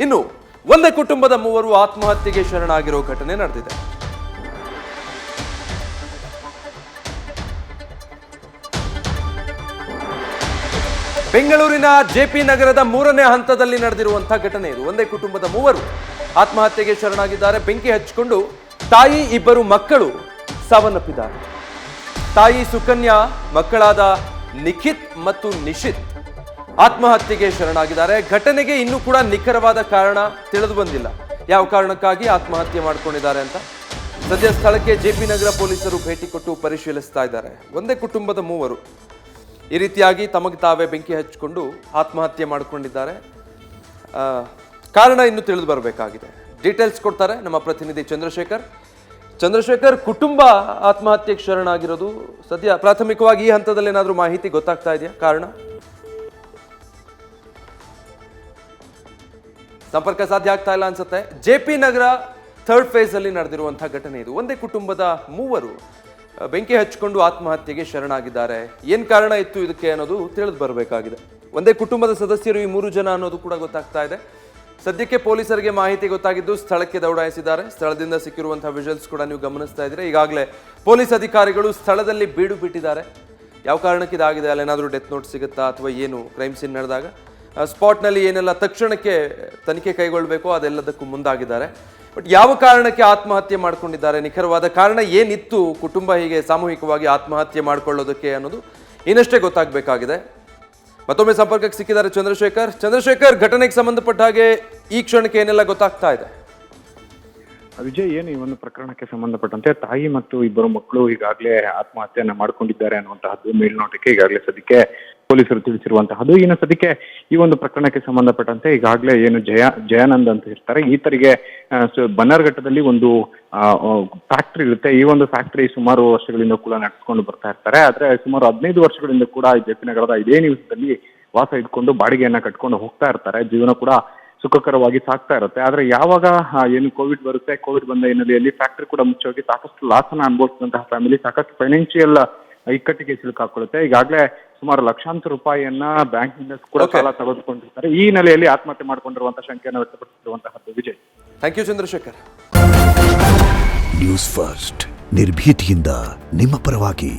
ಇನ್ನು ಒಂದೇ ಕುಟುಂಬದ ಮೂವರು ಆತ್ಮಹತ್ಯೆಗೆ ಶರಣಾಗಿರೋ ಘಟನೆ ನಡೆದಿದೆ. ಬೆಂಗಳೂರಿನ ಜೆಪಿ ನಗರದ 3ನೇ ಹಂತದಲ್ಲಿ ನಡೆದಿರುವಂತಹ ಘಟನೆ ಇದು. ಒಂದೇ ಕುಟುಂಬದ ಮೂವರು ಆತ್ಮಹತ್ಯೆಗೆ ಶರಣಾಗಿದ್ದಾರೆ. ಬೆಂಕಿ ಹಚ್ಚಿಕೊಂಡು ತಾಯಿ, ಇಬ್ಬರು ಮಕ್ಕಳು ಸಾವನ್ನಪ್ಪಿದ್ದಾರೆ. ತಾಯಿ ಸುಕನ್ಯಾ, ಮಕ್ಕಳಾದ ನಿಖಿತ್ ಮತ್ತು ನಿಶಿತ್ ಆತ್ಮಹತ್ಯೆಗೆ ಶರಣಾಗಿದ್ದಾರೆ. ಘಟನೆಗೆ ಇನ್ನೂ ಕೂಡ ನಿಖರವಾದ ಕಾರಣ ತಿಳಿದು ಬಂದಿಲ್ಲ. ಯಾವ ಕಾರಣಕ್ಕಾಗಿ ಆತ್ಮಹತ್ಯೆ ಮಾಡಿಕೊಂಡಿದ್ದಾರೆ ಅಂತ ಸದ್ಯ ಸ್ಥಳಕ್ಕೆ ಜೆಪಿ ನಗರ ಪೊಲೀಸರು ಭೇಟಿ ಕೊಟ್ಟು ಪರಿಶೀಲಿಸ್ತಾ ಇದ್ದಾರೆ. ಒಂದೇ ಕುಟುಂಬದ ಮೂವರು ಈ ರೀತಿಯಾಗಿ ತಮಗೆ ತಾವೇ ಬೆಂಕಿ ಹಚ್ಚಿಕೊಂಡು ಆತ್ಮಹತ್ಯೆ ಮಾಡಿಕೊಂಡಿದ್ದಾರೆ. ಕಾರಣ ಇನ್ನು ತಿಳಿದು ಬರಬೇಕಾಗಿದೆ. ಡೀಟೇಲ್ಸ್ ಕೊಡ್ತಾರೆ ನಮ್ಮ ಪ್ರತಿನಿಧಿ ಚಂದ್ರಶೇಖರ್. ಕುಟುಂಬ ಆತ್ಮಹತ್ಯೆಗೆ ಶರಣಾಗಿರೋದು ಸದ್ಯ ಪ್ರಾಥಮಿಕವಾಗಿ ಈ ಹಂತದಲ್ಲಿ ಏನಾದರೂ ಮಾಹಿತಿ ಗೊತ್ತಾಗ್ತಾ ಇದೆಯಾ? ಕಾರಣ ಸಂಪರ್ಕ ಸಾಧ್ಯ ಆಗ್ತಾ ಇಲ್ಲ ಅನ್ಸುತ್ತೆ. ಜೆಪಿ ನಗರ 3rd ಫೇಸ್ ಅಲ್ಲಿ ನಡೆದಿರುವಂತಹ ಘಟನೆ ಇದು. ಒಂದೇ ಕುಟುಂಬದ ಮೂವರು ಬೆಂಕಿ ಹಚ್ಚಿಕೊಂಡು ಆತ್ಮಹತ್ಯೆಗೆ ಶರಣಾಗಿದ್ದಾರೆ. ಏನ್ ಕಾರಣ ಇತ್ತು ಇದಕ್ಕೆ ಅನ್ನೋದು ತಿಳಿದು ಬರಬೇಕಾಗಿದೆ. ಒಂದೇ ಕುಟುಂಬದ ಸದಸ್ಯರು ಈ 3 ಜನ ಅನ್ನೋದು ಕೂಡ ಗೊತ್ತಾಗ್ತಾ ಇದೆ. ಸದ್ಯಕ್ಕೆ ಪೊಲೀಸರಿಗೆ ಮಾಹಿತಿ ಗೊತ್ತಾಗಿದ್ದು ಸ್ಥಳಕ್ಕೆ ದೌಡಾಯಿಸಿದ್ದಾರೆ. ಸ್ಥಳದಿಂದ ಸಿಕ್ಕಿರುವಂತಹ ವಿಜುವಲ್ಸ್ ಕೂಡ ನೀವು ಗಮನಿಸ್ತಾ ಇದ್ದೀರಾ. ಈಗಾಗಲೇ ಪೊಲೀಸ್ ಅಧಿಕಾರಿಗಳು ಸ್ಥಳದಲ್ಲಿ ಬೀಡು ಬಿಟ್ಟಿದ್ದಾರೆ. ಯಾವ ಕಾರಣಕ್ಕೆ ಇದಾಗಿದೆ, ಅಲ್ಲೇನಾದರೂ ಡೆತ್ ನೋಟ್ ಸಿಗುತ್ತಾ ಅಥವಾ ಏನು, ಕ್ರೈಮ್ ಸೀನ್ ನಡೆದಾಗ ಸ್ಪಾಟ್ನಲ್ಲಿ ಏನೆಲ್ಲ ತಕ್ಷಣಕ್ಕೆ ತನಿಖೆ ಕೈಗೊಳ್ಳಬೇಕೋ ಅದೆಲ್ಲದಕ್ಕೂ ಮುಂದಾಗಿದ್ದಾರೆ. ಬಟ್ ಯಾವ ಕಾರಣಕ್ಕೆ ಆತ್ಮಹತ್ಯೆ ಮಾಡ್ಕೊಂಡಿದ್ದಾರೆ, ನಿಖರವಾದ ಕಾರಣ ಏನಿತ್ತು ಕುಟುಂಬ ಹೀಗೆ ಸಾಮೂಹಿಕವಾಗಿ ಆತ್ಮಹತ್ಯೆ ಮಾಡ್ಕೊಳ್ಳೋದಕ್ಕೆ ಅನ್ನೋದು ಇನ್ನಷ್ಟೇ ಗೊತ್ತಾಗಬೇಕಾಗಿದೆ. ಮತ್ತೊಮ್ಮೆ ಸಂಪರ್ಕಕ್ಕೆ ಸಿಕ್ಕಿದ್ದಾರೆ ಚಂದ್ರಶೇಖರ್, ಘಟನೆಗೆ ಸಂಬಂಧಪಟ್ಟ ಹಾಗೆ ಈ ಕ್ಷಣಕ್ಕೆ ಏನೆಲ್ಲ ಗೊತ್ತಾಗ್ತಾ ಇದೆ? ವಿಜಯ್, ಏನು ಈ ಒಂದು ಪ್ರಕರಣಕ್ಕೆ ಸಂಬಂಧಪಟ್ಟಂತೆ ತಾಯಿ ಮತ್ತು ಇಬ್ಬರು ಮಕ್ಕಳು ಈಗಾಗಲೇ ಆತ್ಮಹತ್ಯೆಯನ್ನ ಮಾಡ್ಕೊಂಡಿದ್ದಾರೆ ಅನ್ನುವಂತಹದ್ದು ಮೇಲ್ನೋಟಕ್ಕೆ ಈಗಾಗಲೇ ಸದ್ಯಕ್ಕೆ ಪೊಲೀಸರು ತಿಳಿಸಿರುವಂತಹದ್ದು. ಇನ್ನು ಸದ್ಯಕ್ಕೆ ಈ ಒಂದು ಪ್ರಕರಣಕ್ಕೆ ಸಂಬಂಧಪಟ್ಟಂತೆ ಈಗಾಗಲೇ ಏನು ಜಯಾನಂದ್ ಅಂತ ಇರ್ತಾರೆ, ಈತರಿಗೆ ಬನ್ನರ್ಘಟ್ಟದಲ್ಲಿ ಒಂದು ಫ್ಯಾಕ್ಟ್ರಿ ಇರುತ್ತೆ. ಈ ಒಂದು ಫ್ಯಾಕ್ಟ್ರಿ ಸುಮಾರು ವರ್ಷಗಳಿಂದ ಕೂಡ ನಡೆಸ್ಕೊಂಡು ಬರ್ತಾ ಇರ್ತಾರೆ. ಆದ್ರೆ ಸುಮಾರು 15 ವರ್ಷಗಳಿಂದ ಕೂಡ ಜೆಪಿ ನಗರದ ಇದೇ ನಿವಾಸದಲ್ಲಿ ವಾಸ ಇಟ್ಕೊಂಡು ಬಾಡಿಗೆಯನ್ನ ಕಟ್ಕೊಂಡು ಹೋಗ್ತಾ ಇರ್ತಾರೆ. ಜೀವನ ಕೂಡ ಸುಖಕರವಾಗಿ ಸಾಗ್ತಾ ಇರುತ್ತೆ. ಆದ್ರೆ ಯಾವಾಗ ಏನು ಕೋವಿಡ್ ಬರುತ್ತೆ, ಕೋವಿಡ್ ಬಂದ ಹಿನ್ನೆಲೆಯಲ್ಲಿ ಫ್ಯಾಕ್ಟ್ರಿ ಕೂಡ ಮುಚ್ಚೋಗಿ ಸಾಕಷ್ಟು ಲಾಸನ್ನ ಅನುಭವಿಸಿದಂತಹ ಫ್ಯಾಮಿಲಿ ಸಾಕಷ್ಟು ಫೈನಾನ್ಷಿಯಲ್ ಇಕ್ಕಟ್ಟಿಗೆ ಸಿಲುಕಾಕೊಳ್ಳುತ್ತೆ. ಈಗಾಗಲೇ ಸುಮಾರು ಲಕ್ಷಾಂತರ ರೂಪಾಯಿಯನ್ನ ಬ್ಯಾಂಕ್ನಿಂದ ಕೂಡ ಸಾಲ ತೆಗೆದುಕೊಂಡಿರ್ತಾರೆ. ಈ ಹಿನ್ನೆಲೆಯಲ್ಲಿ ಆತ್ಮಹತ್ಯೆ ಮಾಡಿಕೊಂಡಿರುವಂತಹ ಶಂಕೆಯನ್ನು ವ್ಯಕ್ತಪಡಿಸಿರುವಂತಹದ್ದು. Vijay, thank you Chandrashekar. News first, ನಿರ್ಭೀತಿಯಿಂದ ನಿಮ್ಮ ಪರವಾಗಿ.